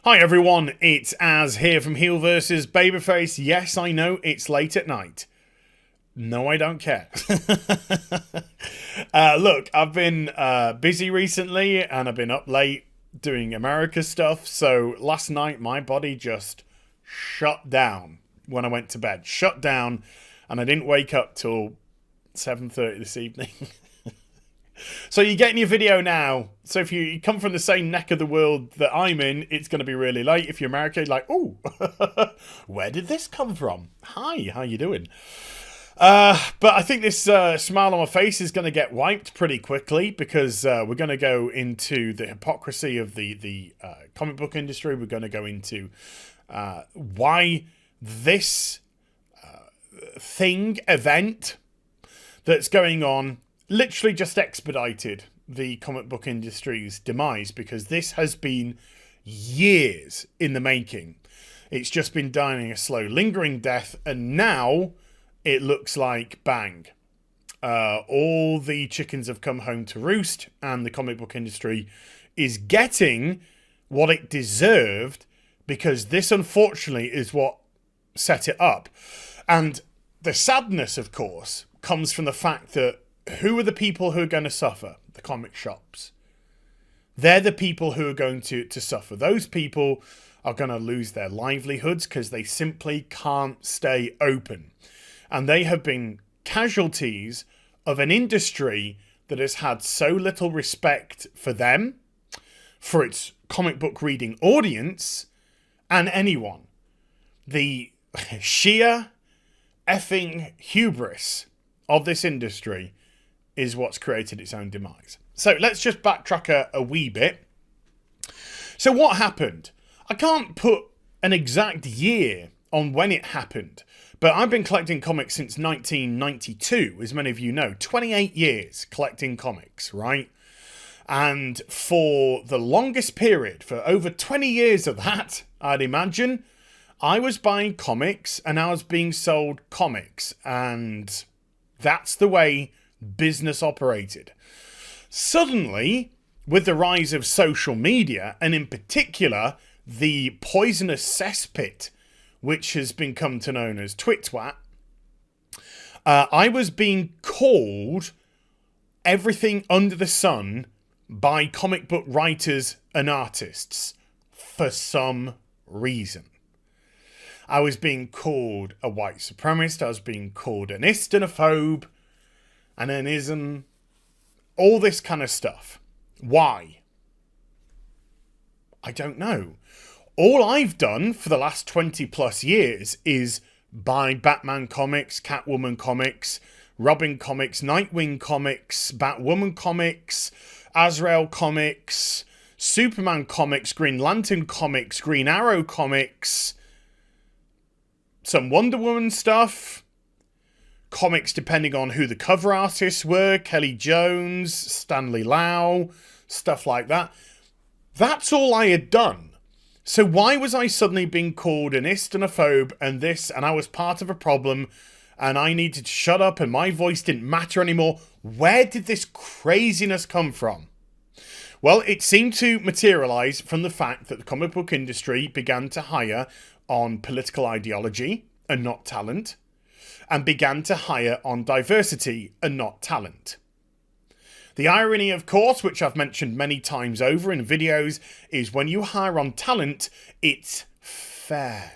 Hi everyone, it's Az here from HeelvsBabyface. Yes, I know it's late at night. No, I don't care. Look, I've been busy recently and I've been up late doing America stuff. So last night my body just shut down when I went to bed. Shut down, and I didn't wake up till 7:30 this evening. So you're getting your video now. So if you come from the same neck of the world that I'm in, it's going to be really late. If you're American, you're like, oh, where did this come from? Hi, how you doing? But I think this smile on my face is going to get wiped pretty quickly because we're going to go into the hypocrisy of the comic book industry. We're going to go into why this event that's going on literally just expedited the comic book industry's demise, because this has been years in the making. It's just been dying a slow, lingering death, and now it looks like bang. All the chickens have come home to roost, and the comic book industry is getting what it deserved, because this, unfortunately, is what set it up. And the sadness, of course, comes from the fact that who are the people who are going to suffer? The comic shops. They're the people who are going to suffer. Those people are going to lose their livelihoods because they simply can't stay open. And they have been casualties of an industry that has had so little respect for them, for its comic book reading audience, and anyone. The sheer effing hubris of this industry is what's created its own demise. So let's just backtrack a wee bit. So what happened? I can't put an exact year on when it happened, but I've been collecting comics since 1992, as many of you know. 28 years collecting comics, right? And for the longest period, for over 20 years of that, I'd imagine, I was buying comics and I was being sold comics, and that's the way business operated. Suddenly, with the rise of social media, and in particular the poisonous cesspit which has been come to known as TwitTwat, I was being called everything under the sun by comic book writers and artists for some reason. I was being called a white supremacist, I was being called an islamophobe, and an ism, all this kind of stuff. Why? I don't know. All I've done for the last 20 plus years is buy Batman comics, Catwoman comics, Robin comics, Nightwing comics, Batwoman comics, Azrael comics, Superman comics, Green Lantern comics, Green Arrow comics, some Wonder Woman stuff, comics depending on who the cover artists were, Kelly Jones, Stanley Lau, stuff like that. That's all I had done. So why was I suddenly being called an islamophobe and this, and I was part of a problem, and I needed to shut up and my voice didn't matter anymore? Where did this craziness come from? Well, it seemed to materialise from the fact that the comic book industry began to hire on political ideology and not talent, and began to hire on diversity and not talent. The irony, of course, which I've mentioned many times over in videos, is when you hire on talent, it's fair.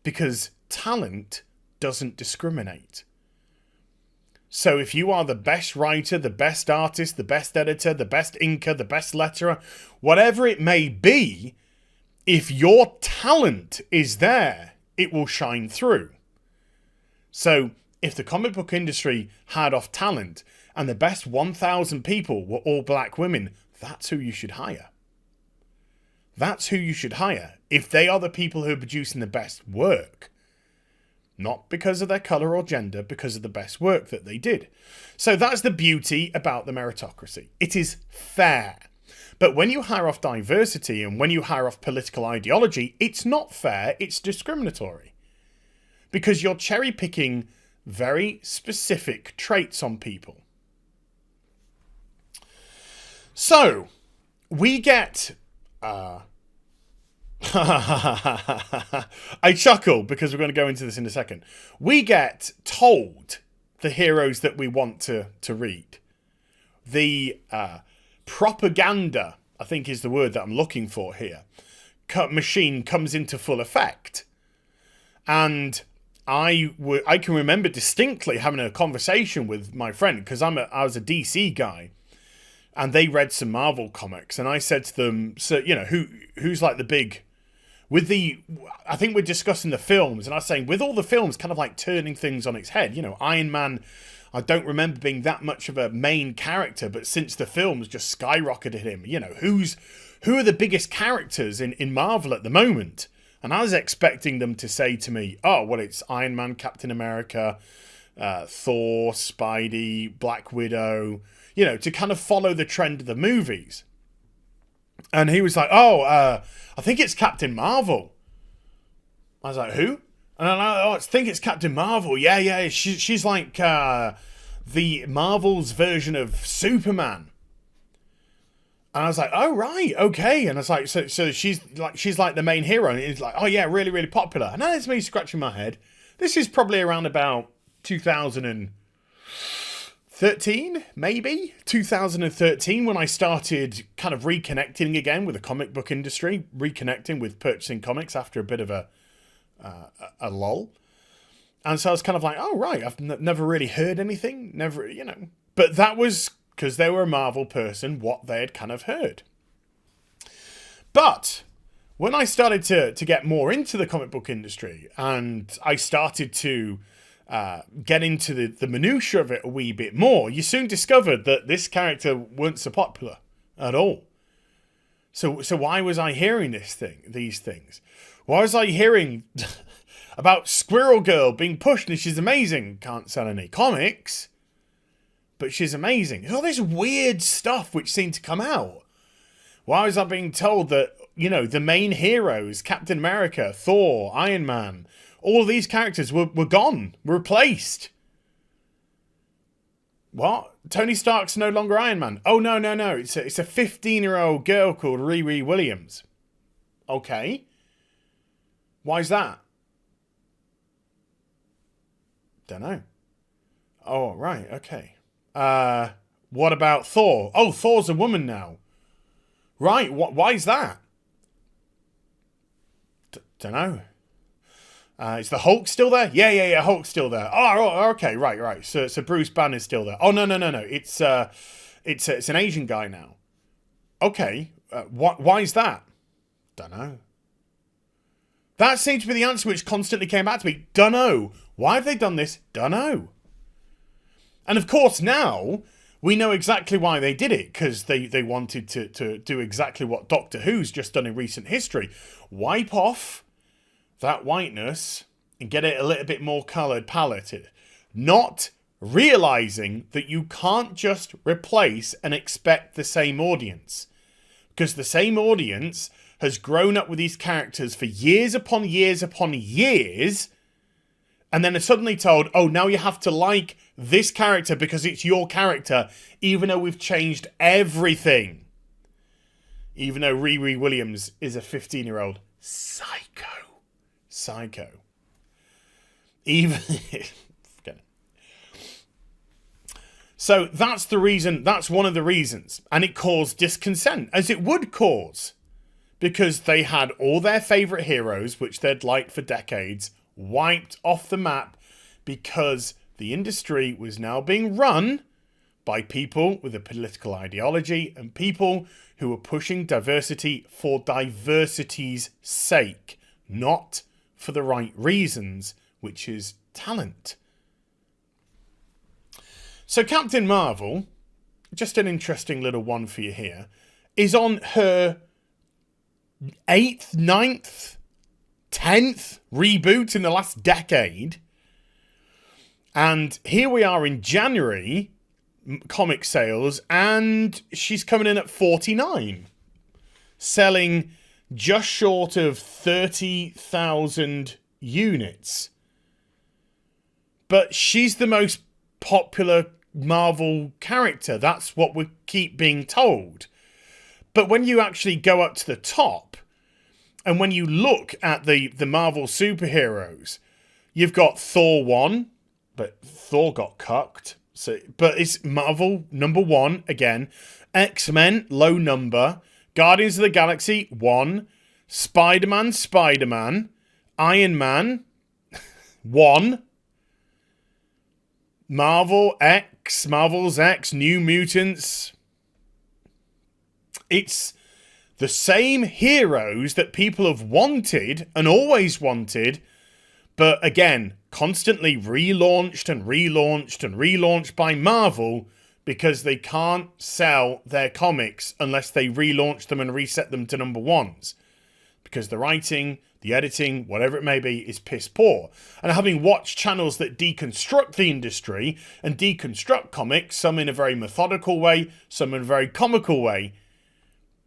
Because talent doesn't discriminate. So if you are the best writer, the best artist, the best editor, the best inker, the best letterer, whatever it may be, if your talent is there, it will shine through. So if the comic book industry had off talent and the best 1,000 people were all black women, that's who you should hire. That's who you should hire if they are the people who are producing the best work. Not because of their colour or gender, because of the best work that they did. So that's the beauty about the meritocracy. It is fair. But when you hire off diversity and when you hire off political ideology, it's not fair, it's discriminatory. Because you're cherry picking very specific traits on people. So we get I chuckle because we're going to go into this in a second. We get told the heroes that we want to read. The propaganda, I think is the word that I'm looking for here, machine comes into full effect. And I can remember distinctly having a conversation with my friend, because I was a DC guy, and they read some Marvel comics, and I said to them, so who's like the big, I think we're discussing the films, and I was saying, with all the films kind of like turning things on its head, Iron Man, I don't remember being that much of a main character, but since the films just skyrocketed him, who are the biggest characters in Marvel at the moment? And I was expecting them to say to me, oh, well, it's Iron Man, Captain America, Thor, Spidey, Black Widow, to kind of follow the trend of the movies. And he was like, I think it's Captain Marvel. I was like, who? And I think it's Captain Marvel. Yeah. She's like the Marvel's version of Superman. And I was like, oh, right, okay. And I was like, so she's like the main hero. And it's like, oh, yeah, really, really popular. And that's me scratching my head. This is probably around about 2013, maybe 2013, when I started kind of reconnecting again with the comic book industry, reconnecting with purchasing comics after a bit of a lull. And so I was kind of like, oh, right, I've never really heard anything, never. But that was because they were a Marvel person, what they had kind of heard. But when I started to get more into the comic book industry, and I started to get into the minutiae of it a wee bit more, you soon discovered that this character weren't so popular at all. So why was I hearing these things? Why was I hearing about Squirrel Girl being pushed and she's amazing? Can't sell any comics, but she's amazing. There's all this weird stuff which seemed to come out. Why was I being told that, the main heroes, Captain America, Thor, Iron Man, all of these characters were gone, were replaced? What? Tony Stark's no longer Iron Man. Oh, no. It's a 15-year-old girl called Riri Williams. Okay. Why is that? Don't know. Oh, right. Okay. What about Thor? Oh, Thor's a woman now. Right. Why is that? Don't know. Is the Hulk still there? Yeah. Hulk's still there. Oh, okay. Right. So Bruce Banner's still there. Oh, no. It's an Asian guy now. Okay. Why is that? Don't know. That seemed to be the answer which constantly came back to me. Dunno. Why have they done this? Dunno. And of course now we know exactly why they did it, because they wanted to do exactly what Doctor Who's just done in recent history. Wipe off that whiteness and get it a little bit more coloured paleted. Not realising that you can't just replace and expect the same audience. Because the same audience has grown up with these characters for years upon years upon years, and then are suddenly told, oh, now you have to like this character because it's your character, even though we've changed everything. Even though Riri Williams is a 15-year-old psycho. Even... Forget it. So that's the reason, that's one of the reasons. And it caused discontent, as it would cause. Because they had all their favourite heroes, which they'd liked for decades, wiped off the map because the industry was now being run by people with a political ideology and people who were pushing diversity for diversity's sake, not for the right reasons, which is talent. So Captain Marvel, just an interesting little one for you here, is on her 8th, 9th, 10th reboot in the last decade. And here we are in January, comic sales, and she's coming in at 49, selling just short of 30,000 units. But she's the most popular Marvel character. That's what we keep being told. But when you actually go up to the top, And when you look at the Marvel superheroes, you've got Thor 1, but Thor got cucked. So, but it's Marvel number 1 again. X-Men, low number. Guardians of the Galaxy, 1. Spider-Man. Iron Man, 1. Marvel's X, New Mutants. It's the same heroes that people have wanted and always wanted, but again, constantly relaunched by Marvel because they can't sell their comics unless they relaunch them and reset them to number 1s. Because the writing, the editing, whatever it may be, is piss poor. And having watched channels that deconstruct the industry and deconstruct comics, some in a very methodical way, some in a very comical way,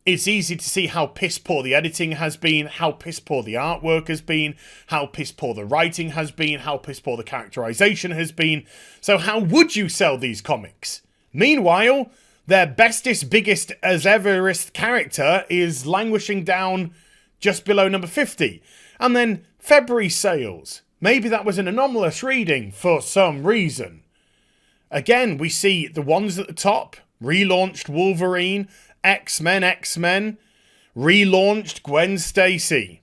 it's easy to see how piss poor the editing has been, how piss poor the artwork has been, how piss poor the writing has been, how piss poor the characterization has been. So how would you sell these comics? Meanwhile, their bestest, biggest as everest character is languishing down just below number 50. And then February sales. Maybe that was an anomalous reading for some reason. Again, we see the ones at the top. Relaunched Wolverine, X-Men, relaunched Gwen Stacy.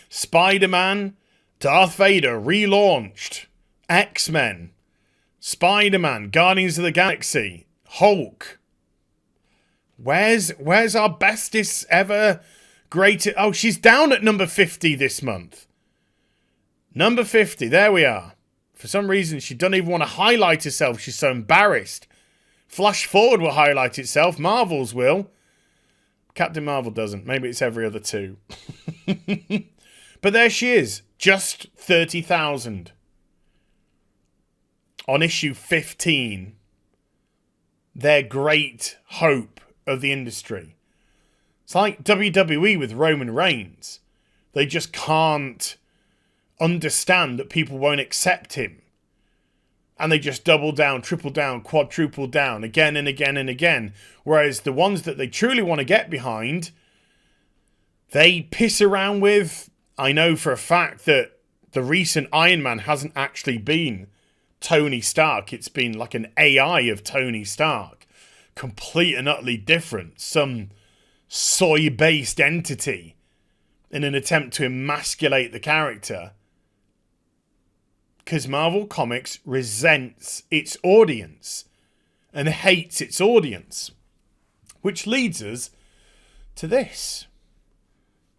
Spider-Man, Darth Vader, relaunched. X-Men, Spider-Man, Guardians of the Galaxy, Hulk. Where's our bestest ever greatest? Oh, she's down at number 50 this month. Number 50, there we are. For some reason, she doesn't even want to highlight herself. She's so embarrassed. Flash Forward will highlight itself. Marvel's will. Captain Marvel doesn't. Maybe it's every other 2. But there she is. Just 30,000. On issue 15. Their great hope of the industry. It's like WWE with Roman Reigns. They just can't understand that people won't accept him. And they just double down, triple down, quadruple down, again and again and again. Whereas the ones that they truly want to get behind, they piss around with. I know for a fact that the recent Iron Man hasn't actually been Tony Stark. It's been like an AI of Tony Stark. Complete and utterly different. Some soy-based entity in an attempt to emasculate the character. Because Marvel Comics resents its audience and hates its audience. Which leads us to this.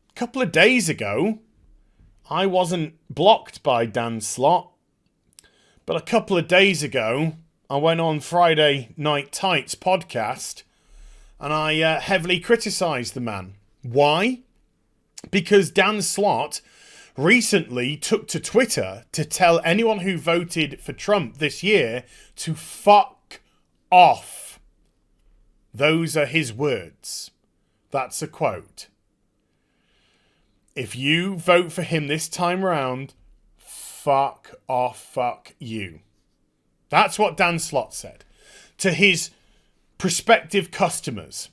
A couple of days ago, I wasn't blocked by Dan Slott. But a couple of days ago, I went on Friday Night Tights podcast and I heavily criticised the man. Why? Because Dan Slott recently took to Twitter to tell anyone who voted for Trump this year to fuck off. Those are his words. That's a quote. If you vote for him this time round, fuck off, fuck you. That's what Dan Slott said to his prospective customers.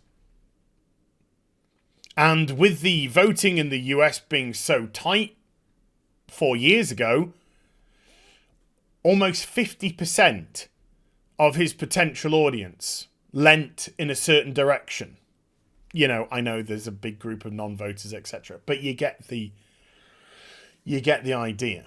And with the voting in the US being so tight 4 years ago, almost 50% of his potential audience leant in a certain direction. You know, I know there's a big group of non-voters, etc. But you get the idea.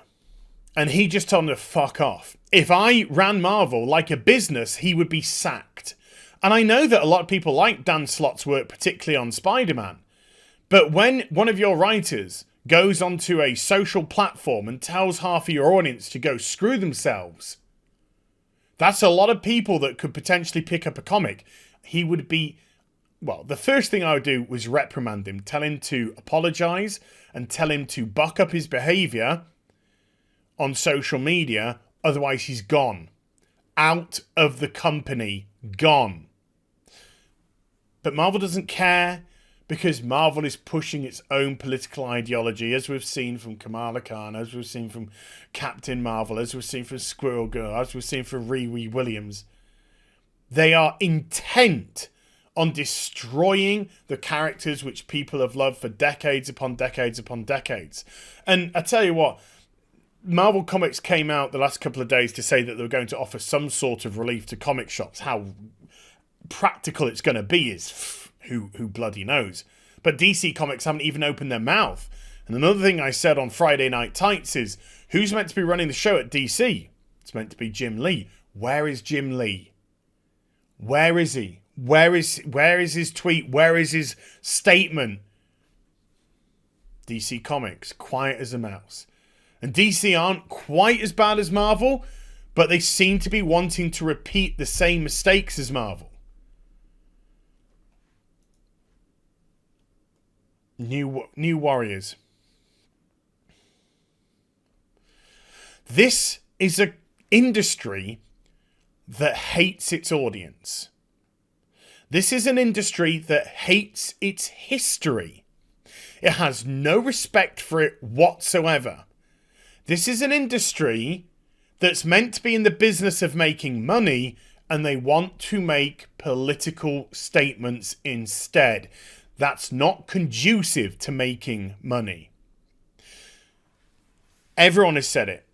And he just told him to fuck off. If I ran Marvel like a business, he would be sacked. And I know that a lot of people like Dan Slott's work, particularly on Spider-Man. But when one of your writers goes onto a social platform and tells half of your audience to go screw themselves, that's a lot of people that could potentially pick up a comic. He would be... Well, the first thing I would do was reprimand him, tell him to apologise and tell him to buck up his behaviour on social media. Otherwise, he's gone. Out of the company. Gone. But Marvel doesn't care because Marvel is pushing its own political ideology, as we've seen from Kamala Khan, as we've seen from Captain Marvel, as we've seen from Squirrel Girl, as we've seen from Riri Williams. They are intent on destroying the characters which people have loved for decades upon decades upon decades. And I tell you what, Marvel Comics came out the last couple of days to say that they were going to offer some sort of relief to comic shops. How practical it's going to be is who bloody knows. But DC Comics haven't even opened their mouth. And another thing I said on Friday Night Tights is, who's meant to be running the show at DC? It's meant to be Jim Lee. Where is Jim Lee? Where is he? Where is his tweet? Where is his statement? DC Comics, quiet as a mouse. And DC aren't quite as bad as Marvel, but they seem to be wanting to repeat the same mistakes as Marvel. New Warriors. This is an industry that hates its audience. This is an industry that hates its history. It has no respect for it whatsoever. This is an industry that's meant to be in the business of making money, and they want to make political statements instead. That's not conducive to making money. Everyone has said it.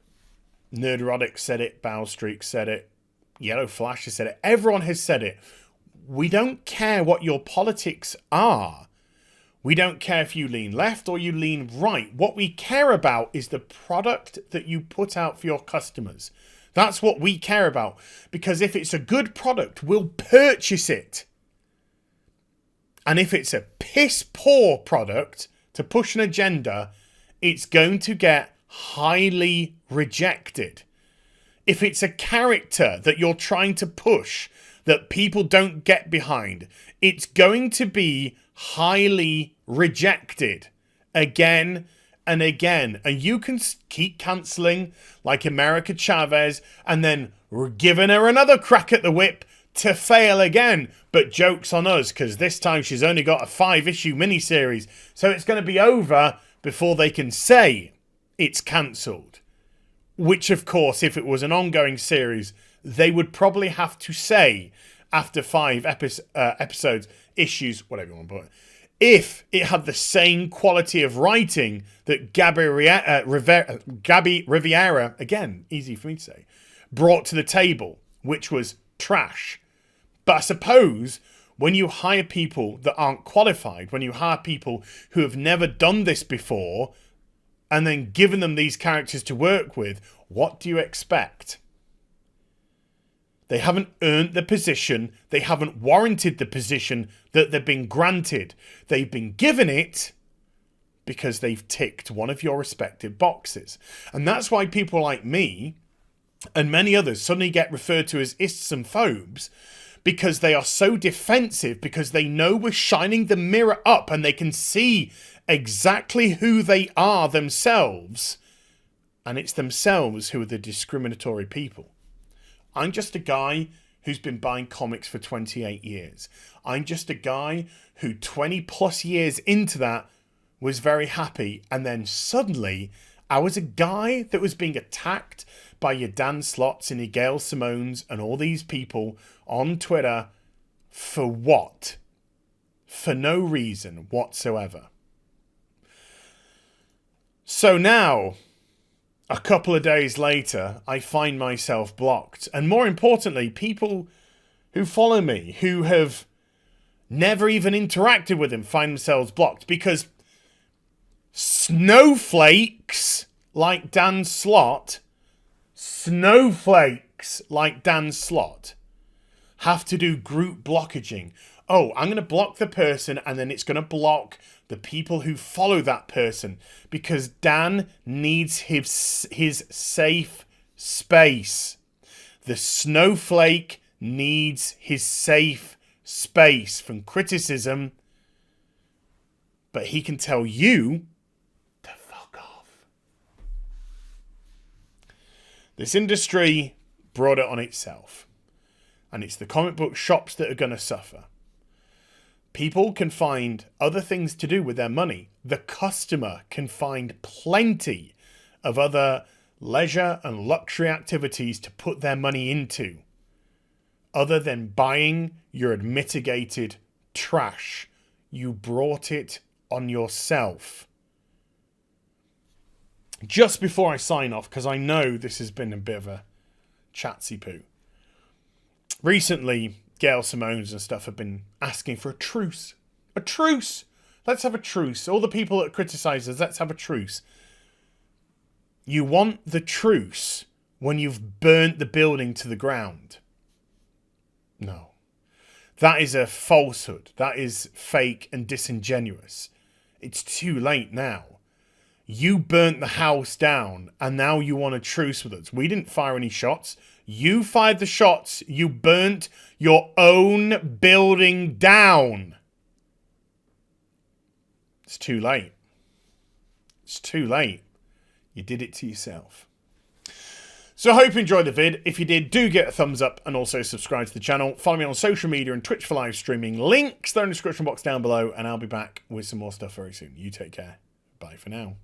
Nerderotic said it. Bowstreak said it. Yellow Flash has said it. Everyone has said it. We don't care what your politics are. We don't care if you lean left or you lean right. What we care about is the product that you put out for your customers. That's what we care about. Because if it's a good product, we'll purchase it. And if it's a piss poor product to push an agenda, it's going to get highly rejected. If it's a character that you're trying to push that people don't get behind, it's going to be highly rejected again and again. And you can keep cancelling like America Chavez and then we're giving her another crack at the whip to fail again. But joke's on us, because this time she's only got a 5-issue miniseries, so it's going to be over before they can say it's cancelled. Which, of course, if it was an ongoing series, they would probably have to say after 5 episodes, issues, whatever you want to put it, if it had the same quality of writing that Gabby Riviera, again, easy for me to say, brought to the table, which was trash. But I suppose when you hire people that aren't qualified, when you hire people who have never done this before, and then given them these characters to work with, what do you expect? They haven't earned the position. They haven't warranted the position that they've been granted. They've been given it because they've ticked one of your respective boxes. And that's why people like me and many others suddenly get referred to as ists and phobes, because they are so defensive, because they know we're shining the mirror up and they can see exactly who they are themselves. And it's themselves who are the discriminatory people. I'm just a guy who's been buying comics for 28 years. I'm just a guy who 20 plus years into that was very happy. And then suddenly I was a guy that was being attacked by your Dan Slotts and your Gail Simones and all these people on Twitter for what? For no reason whatsoever. So now, a couple of days later, I find myself blocked. And more importantly, people who follow me, who have never even interacted with him, find themselves blocked. Because snowflakes like Dan Slott, have to do group blockaging. Oh, I'm going to block the person, and then it's going to block the people who follow that person, because Dan needs his safe space. The snowflake needs his safe space from criticism, but he can tell you to fuck off. This industry brought it on itself, and it's the comic book shops that are going to suffer. People can find other things to do with their money. The customer can find plenty of other leisure and luxury activities to put their money into, other than buying your mitigated trash. You brought it on yourself. Just before I sign off, because I know this has been a bit of a chatsy poo. Recently, Gail Simones and stuff have been asking for a truce. A truce! Let's have a truce. All the people that criticise us, let's have a truce. You want the truce when you've burnt the building to the ground. No. That is a falsehood. That is fake and disingenuous. It's too late now. You burnt the house down and now you want a truce with us. We didn't fire any shots. You fired the shots. You burnt your own building down. It's too late. It's too late. You did it to yourself. So I hope you enjoyed the vid. If you did, do get a thumbs up and also subscribe to the channel. Follow me on social media and Twitch for live streaming. Links are in the description box down below, and I'll be back with some more stuff very soon. You take care. Bye for now.